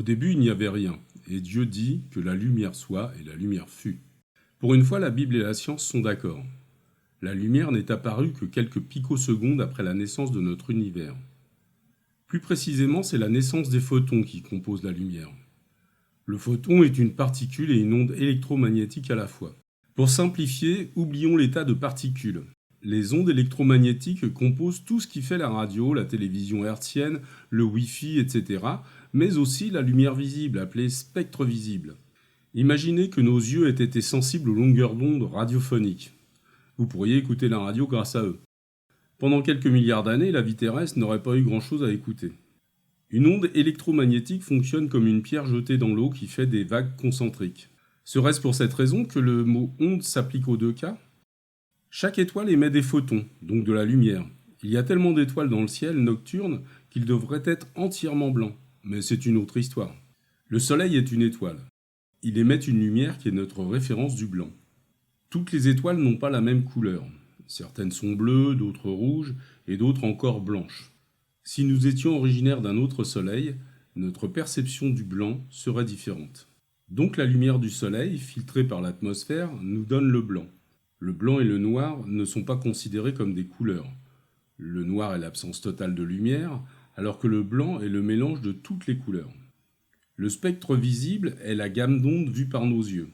début, il n'y avait rien, et Dieu dit que la lumière soit, et la lumière fut. Pour une fois, la Bible et la science sont d'accord. La lumière n'est apparue que quelques picosecondes après la naissance de notre univers. Plus précisément, c'est la naissance des photons qui composent la lumière. Le photon est une particule et une onde électromagnétique à la fois. Pour simplifier, oublions l'état de particules. Les ondes électromagnétiques composent tout ce qui fait la radio, la télévision hertzienne, le Wi-Fi, etc., mais aussi la lumière visible, appelée spectre visible. Imaginez que nos yeux aient été sensibles aux longueurs d'onde radiophoniques. Vous pourriez écouter la radio grâce à eux. Pendant quelques milliards d'années, la vie terrestre n'aurait pas eu grand-chose à écouter. Une onde électromagnétique fonctionne comme une pierre jetée dans l'eau qui fait des vagues concentriques. Serait-ce pour cette raison que le mot onde s'applique aux deux cas ? Chaque étoile émet des photons, donc de la lumière. Il y a tellement d'étoiles dans le ciel nocturne qu'ils devraient être entièrement blancs, mais c'est une autre histoire. Le Soleil est une étoile. Il émet une lumière qui est notre référence du blanc. Toutes les étoiles n'ont pas la même couleur. Certaines sont bleues, d'autres rouges, et d'autres encore blanches. Si nous étions originaires d'un autre Soleil, notre perception du blanc serait différente. Donc la lumière du Soleil, filtrée par l'atmosphère, nous donne le blanc. Le blanc et le noir ne sont pas considérés comme des couleurs. Le noir est l'absence totale de lumière, alors que le blanc est le mélange de toutes les couleurs. Le spectre visible est la gamme d'ondes vue par nos yeux.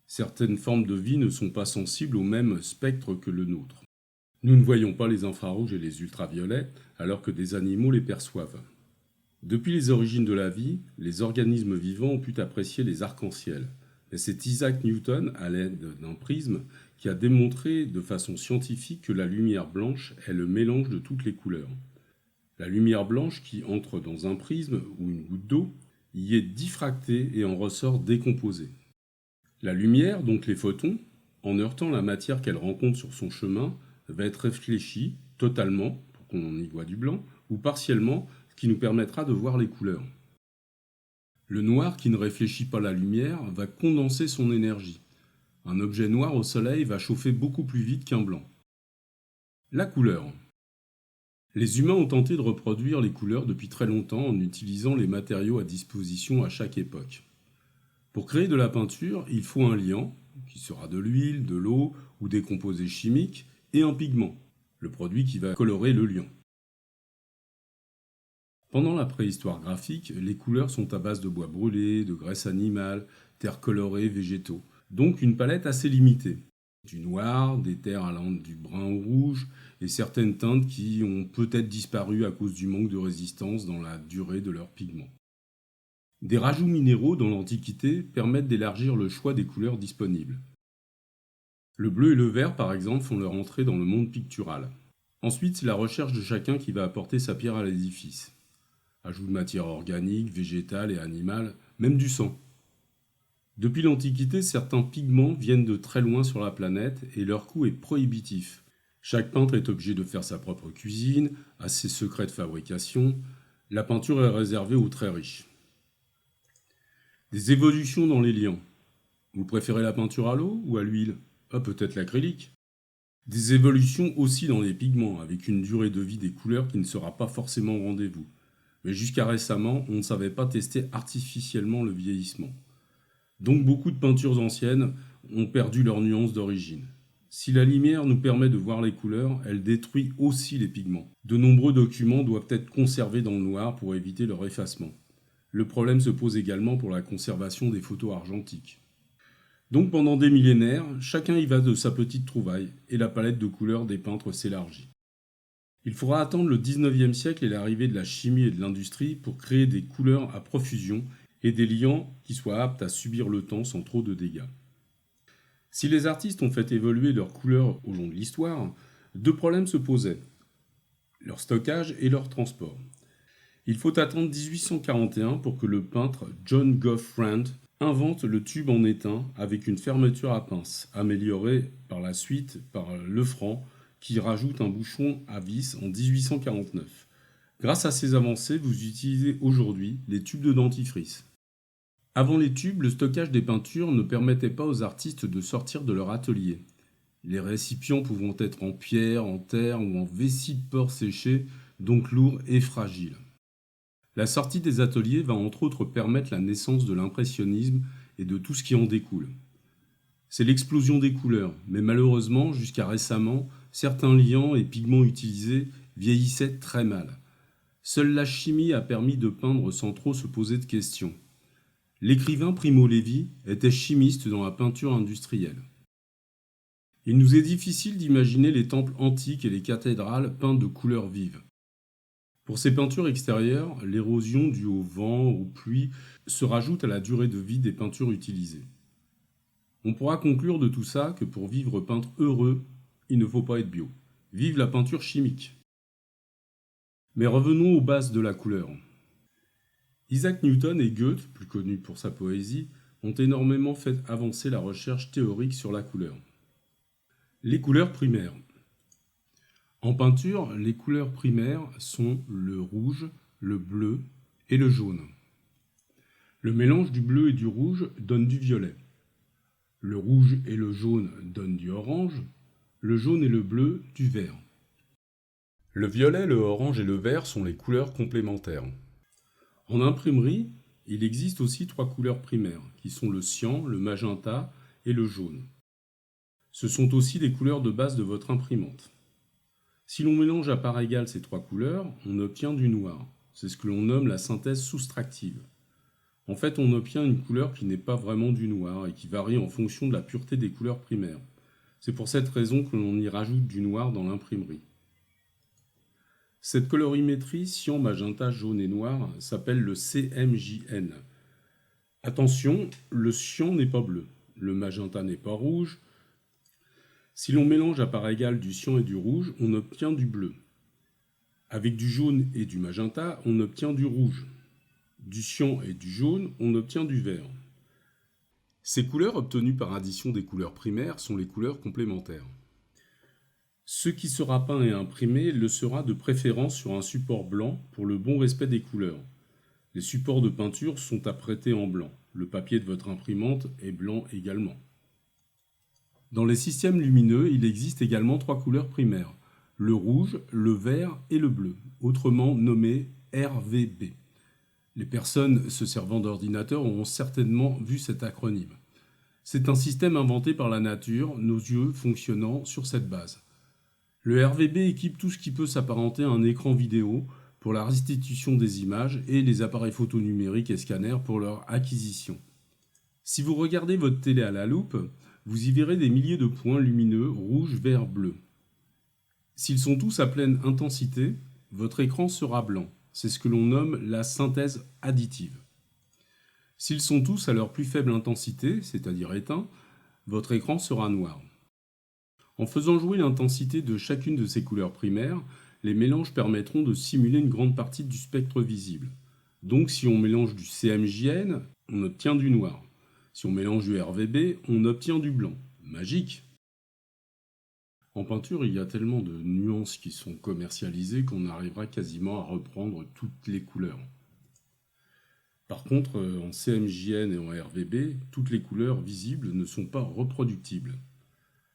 Certaines formes de vie ne sont pas sensibles au même spectre que le nôtre. Nous ne voyons pas les infrarouges et les ultraviolets, alors que des animaux les perçoivent. Depuis les origines de la vie, les organismes vivants ont pu apprécier les arcs-en-ciel. Et c'est Isaac Newton, à l'aide d'un prisme, qui a démontré de façon scientifique que la lumière blanche est le mélange de toutes les couleurs. La lumière blanche qui entre dans un prisme ou une goutte d'eau y est diffractée et en ressort décomposée. La lumière, donc les photons, en heurtant la matière qu'elle rencontre sur son chemin, va être réfléchie totalement, pour qu'on y voit du blanc, ou partiellement, ce qui nous permettra de voir les couleurs. Le noir, qui ne réfléchit pas la lumière, va condenser son énergie. Un objet noir au soleil va chauffer beaucoup plus vite qu'un blanc. La couleur. Les humains ont tenté de reproduire les couleurs depuis très longtemps en utilisant les matériaux à disposition à chaque époque. Pour créer de la peinture, il faut un liant, qui sera de l'huile, de l'eau ou des composés chimiques, et un pigment, le produit qui va colorer le liant. Pendant la préhistoire graphique, les couleurs sont à base de bois brûlé, de graisse animale, terres colorées, végétaux. Donc une palette assez limitée. Du noir, des terres allant du brun au rouge, et certaines teintes qui ont peut-être disparu à cause du manque de résistance dans la durée de leurs pigments. Des rajouts minéraux dans l'Antiquité permettent d'élargir le choix des couleurs disponibles. Le bleu et le vert, par exemple, font leur entrée dans le monde pictural. Ensuite, c'est la recherche de chacun qui va apporter sa pierre à l'édifice. Ajout de matières organiques, végétales et animales, même du sang. Depuis l'Antiquité, certains pigments viennent de très loin sur la planète et leur coût est prohibitif. Chaque peintre est obligé de faire sa propre cuisine, a ses secrets de fabrication. La peinture est réservée aux très riches. Des évolutions dans les liants. Vous préférez la peinture à l'eau ou à l'huile ? Peut-être l'acrylique. Des évolutions aussi dans les pigments, avec une durée de vie des couleurs qui ne sera pas forcément au rendez-vous. Mais jusqu'à récemment, on ne savait pas tester artificiellement le vieillissement. Donc beaucoup de peintures anciennes ont perdu leur nuance d'origine. Si la lumière nous permet de voir les couleurs, elle détruit aussi les pigments. De nombreux documents doivent être conservés dans le noir pour éviter leur effacement. Le problème se pose également pour la conservation des photos argentiques. Donc pendant des millénaires, chacun y va de sa petite trouvaille, et la palette de couleurs des peintres s'élargit. Il faudra attendre le 19e siècle et l'arrivée de la chimie et de l'industrie pour créer des couleurs à profusion et des liants qui soient aptes à subir le temps sans trop de dégâts. Si les artistes ont fait évoluer leurs couleurs au long de l'histoire, deux problèmes se posaient, leur stockage et leur transport. Il faut attendre 1841 pour que le peintre John Gough Friend invente le tube en étain avec une fermeture à pince, améliorée par la suite par Lefranc, qui rajoute un bouchon à vis en 1849. Grâce à ces avancées, vous utilisez aujourd'hui les tubes de dentifrice. Avant les tubes, le stockage des peintures ne permettait pas aux artistes de sortir de leur atelier. Les récipients pouvant être en pierre, en terre ou en vessie de porc séché, donc lourds et fragiles. La sortie des ateliers va entre autres permettre la naissance de l'impressionnisme et de tout ce qui en découle. C'est l'explosion des couleurs, mais malheureusement, jusqu'à récemment, certains liants et pigments utilisés vieillissaient très mal. Seule la chimie a permis de peindre sans trop se poser de questions. L'écrivain Primo Levi était chimiste dans la peinture industrielle. Il nous est difficile d'imaginer les temples antiques et les cathédrales peints de couleurs vives. Pour ces peintures extérieures, l'érosion due au vent, aux pluies, se rajoute à la durée de vie des peintures utilisées. On pourra conclure de tout ça que pour vivre peintre heureux, il ne faut pas être bio. Vive la peinture chimique. Mais revenons aux bases de la couleur. Isaac Newton et Goethe, plus connus pour sa poésie, ont énormément fait avancer la recherche théorique sur la couleur. Les couleurs primaires. En peinture, les couleurs primaires sont le rouge, le bleu et le jaune. Le mélange du bleu et du rouge donne du violet. Le rouge et le jaune donnent du orange, le jaune et le bleu du vert. Le violet, le orange et le vert sont les couleurs complémentaires. En imprimerie, il existe aussi 3 couleurs primaires, qui sont le cyan, le magenta et le jaune. Ce sont aussi les couleurs de base de votre imprimante. Si l'on mélange à part égale ces 3 couleurs, on obtient du noir. C'est ce que l'on nomme la synthèse soustractive. En fait, on obtient une couleur qui n'est pas vraiment du noir et qui varie en fonction de la pureté des couleurs primaires. C'est pour cette raison que l'on y rajoute du noir dans l'imprimerie. Cette colorimétrie cyan, magenta, jaune et noir s'appelle le CMJN. Attention, le cyan n'est pas bleu, le magenta n'est pas rouge. Si l'on mélange à part égale du cyan et du rouge, on obtient du bleu. Avec du jaune et du magenta, on obtient du rouge. Du cyan et du jaune, on obtient du vert. Ces couleurs obtenues par addition des couleurs primaires sont les couleurs complémentaires. Ce qui sera peint et imprimé le sera de préférence sur un support blanc pour le bon respect des couleurs. Les supports de peinture sont à prêter en blanc. Le papier de votre imprimante est blanc également. Dans les systèmes lumineux, il existe également 3 couleurs primaires, le rouge, le vert et le bleu, autrement nommé RVB. Les personnes se servant d'ordinateur auront certainement vu cet acronyme. C'est un système inventé par la nature, nos yeux fonctionnant sur cette base. Le RVB équipe tout ce qui peut s'apparenter à un écran vidéo pour la restitution des images et les appareils photo numériques et scanners pour leur acquisition. Si vous regardez votre télé à la loupe, vous y verrez des milliers de points lumineux rouge, vert, bleu. S'ils sont tous à pleine intensité, votre écran sera blanc. C'est ce que l'on nomme la synthèse additive. S'ils sont tous à leur plus faible intensité, c'est-à-dire éteints, votre écran sera noir. En faisant jouer l'intensité de chacune de ces couleurs primaires, les mélanges permettront de simuler une grande partie du spectre visible. Donc si on mélange du CMJN, on obtient du noir. Si on mélange du RVB, on obtient du blanc. Magique! En peinture, il y a tellement de nuances qui sont commercialisées qu'on arrivera quasiment à reprendre toutes les couleurs. Par contre, en CMJN et en RVB, toutes les couleurs visibles ne sont pas reproductibles.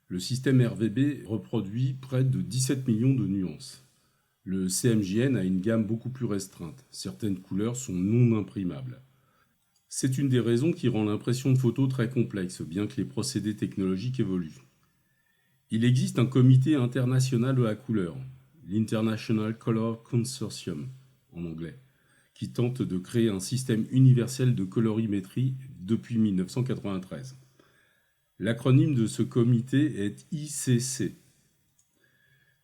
Le système RVB reproduit près de 17 millions de nuances. Le CMJN a une gamme beaucoup plus restreinte. Certaines couleurs sont non imprimables. C'est une des raisons qui rend l'impression de photos très complexe, bien que les procédés technologiques évoluent. Il existe un comité international de la couleur, l'International Color Consortium en anglais, qui tente de créer un système universel de colorimétrie depuis 1993. L'acronyme de ce comité est ICC.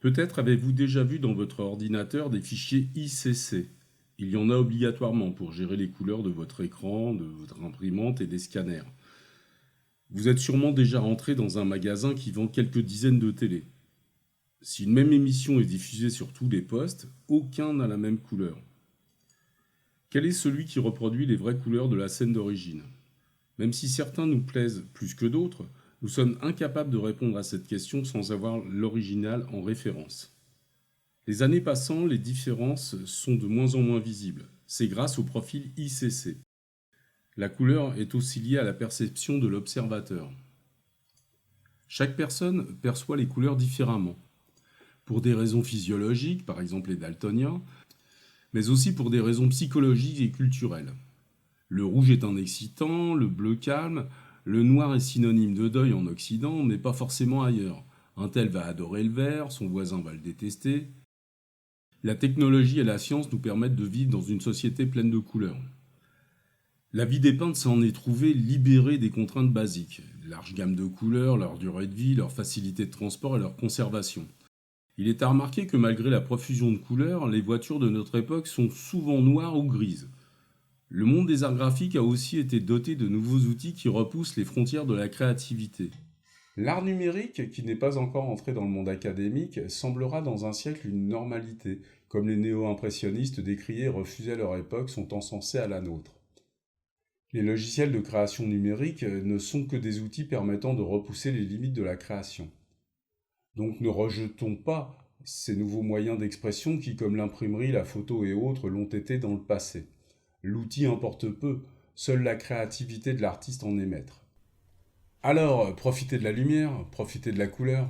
Peut-être avez-vous déjà vu dans votre ordinateur des fichiers ICC. Il y en a obligatoirement pour gérer les couleurs de votre écran, de votre imprimante et des scanners. Vous êtes sûrement déjà rentré dans un magasin qui vend quelques dizaines de télés. Si une même émission est diffusée sur tous les postes, aucun n'a la même couleur. Quel est celui qui reproduit les vraies couleurs de la scène d'origine ? Même si certains nous plaisent plus que d'autres, nous sommes incapables de répondre à cette question sans avoir l'original en référence. Les années passant, les différences sont de moins en moins visibles. C'est grâce au profil ICC. La couleur est aussi liée à la perception de l'observateur. Chaque personne perçoit les couleurs différemment. Pour des raisons physiologiques, par exemple les daltoniens, mais aussi pour des raisons psychologiques et culturelles. Le rouge est un excitant, le bleu calme, le noir est synonyme de deuil en Occident, mais pas forcément ailleurs. Un tel va adorer le vert, son voisin va le détester. La technologie et la science nous permettent de vivre dans une société pleine de couleurs. La vie des peintres s'en est trouvée libérée des contraintes basiques. Large gamme de couleurs, leur durée de vie, leur facilité de transport et leur conservation. Il est à remarquer que malgré la profusion de couleurs, les voitures de notre époque sont souvent noires ou grises. Le monde des arts graphiques a aussi été doté de nouveaux outils qui repoussent les frontières de la créativité. L'art numérique, qui n'est pas encore entré dans le monde académique, semblera dans un siècle une normalité, comme les néo-impressionnistes décriés et refusés à leur époque sont encensés à la nôtre. Les logiciels de création numérique ne sont que des outils permettant de repousser les limites de la création. Donc ne rejetons pas ces nouveaux moyens d'expression qui, comme l'imprimerie, la photo et autres, l'ont été dans le passé. L'outil importe peu, seule la créativité de l'artiste en est maître. Alors, profitez de la lumière, profitez de la couleur.